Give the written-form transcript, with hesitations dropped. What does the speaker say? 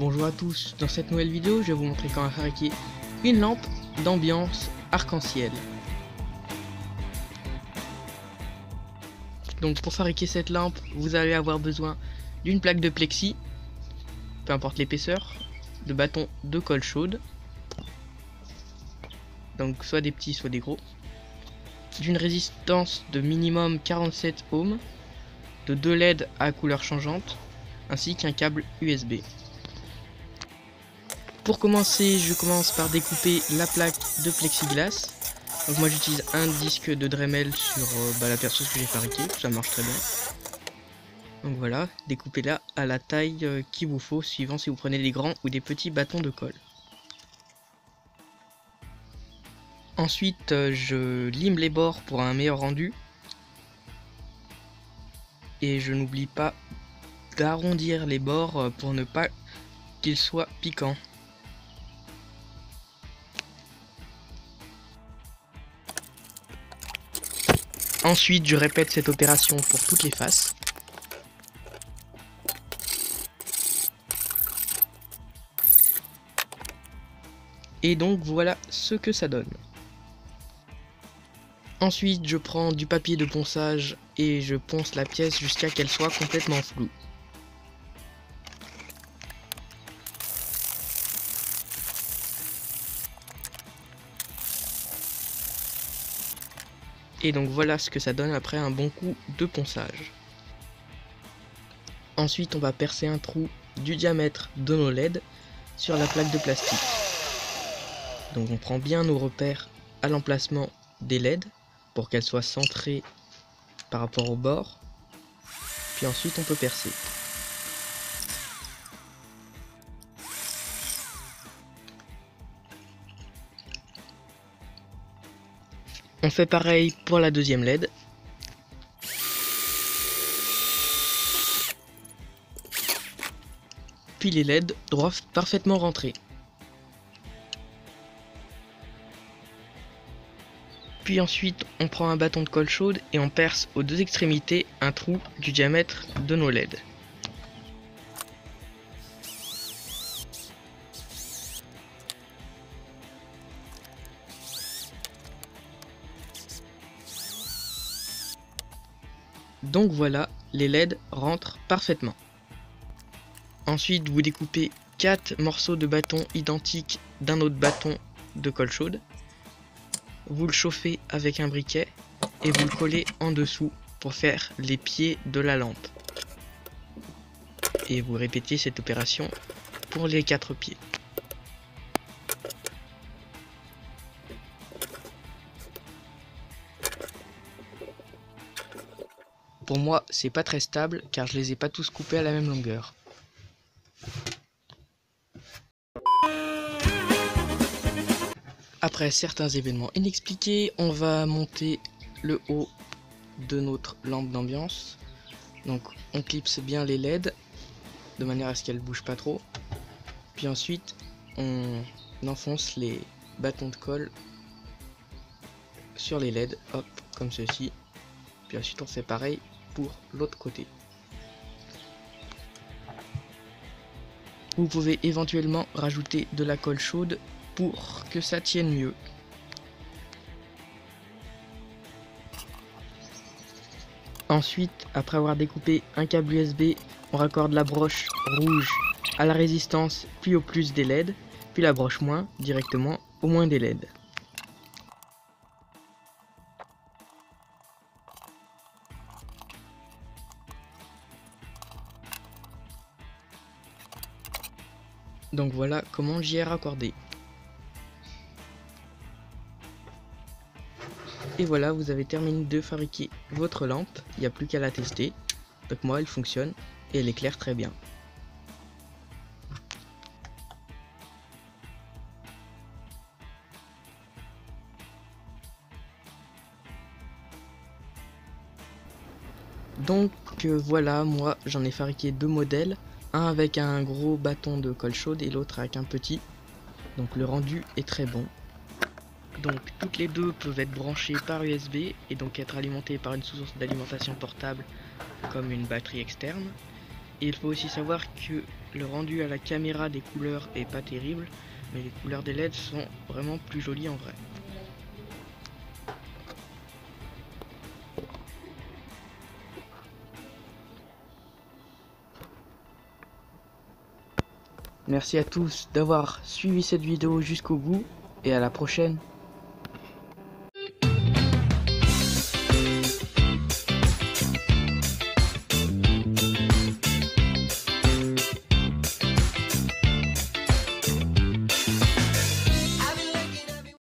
Bonjour à tous, dans cette nouvelle vidéo je vais vous montrer comment fabriquer une lampe d'ambiance arc-en-ciel. Donc pour fabriquer cette lampe, vous allez avoir besoin d'une plaque de plexi, peu importe l'épaisseur, de bâtons de colle chaude, donc soit des petits soit des gros, d'une résistance de minimum 47 ohms, de 2 LED à couleur changeante, ainsi qu'un câble USB. Pour commencer, je commence par découper la plaque de plexiglas. Donc moi j'utilise un disque de Dremel sur la perceuse que j'ai fabriquée, ça marche très bien. Donc voilà, découpez-la à la taille qu'il vous faut, suivant si vous prenez des grands ou des petits bâtons de colle. Ensuite, je lime les bords pour un meilleur rendu. Et je n'oublie pas d'arrondir les bords pour ne pas qu'ils soient piquants. Ensuite, je répète cette opération pour toutes les faces. Et donc voilà ce que ça donne. Ensuite, je prends du papier de ponçage et je ponce la pièce jusqu'à qu'elle soit complètement floue. Et donc voilà ce que ça donne après un bon coup de ponçage. Ensuite, on va percer un trou du diamètre de nos LED sur la plaque de plastique. Donc on prend bien nos repères à l'emplacement des LED pour qu'elles soient centrées par rapport au bord. Puis ensuite on peut percer. On fait pareil pour la deuxième LED. Puis les LED doivent parfaitement rentrer. Puis ensuite on prend un bâton de colle chaude et on perce aux deux extrémités un trou du diamètre de nos LED. Donc voilà, les LED rentrent parfaitement. Ensuite, vous découpez 4 morceaux de bâton identiques d'un autre bâton de colle chaude. Vous le chauffez avec un briquet et vous le collez en dessous pour faire les pieds de la lampe. Et vous répétez cette opération pour les 4 pieds. Pour moi, c'est pas très stable car je les ai pas tous coupés à la même longueur. Après certains événements inexpliqués, on va monter le haut de notre lampe d'ambiance. Donc on clipse bien les LED de manière à ce qu'elles ne bougent pas trop. Puis ensuite on enfonce les bâtons de colle sur les LED, hop, comme ceci. Puis ensuite on fait pareil pour l'autre côté. Vous pouvez éventuellement rajouter de la colle chaude pour que ça tienne mieux. Ensuite, après avoir découpé un câble USB, on raccorde la broche rouge à la résistance puis au plus des LED, puis la broche moins directement au moins des LED. Donc voilà comment j'y ai raccordé. Et voilà, vous avez terminé de fabriquer votre lampe, il n'y a plus qu'à la tester. Donc moi elle fonctionne et elle éclaire très bien. Donc voilà, moi j'en ai fabriqué 2 modèles, un avec un gros bâton de colle chaude et l'autre avec un petit. Donc le rendu est très bon. Donc toutes les deux peuvent être branchées par USB et donc être alimentées par une source d'alimentation portable comme une batterie externe. il faut aussi savoir que le rendu à la caméra des couleurs est pas terrible, mais les couleurs des LED sont vraiment plus jolies en vrai. Merci à tous d'avoir suivi cette vidéo jusqu'au bout et à la prochaine.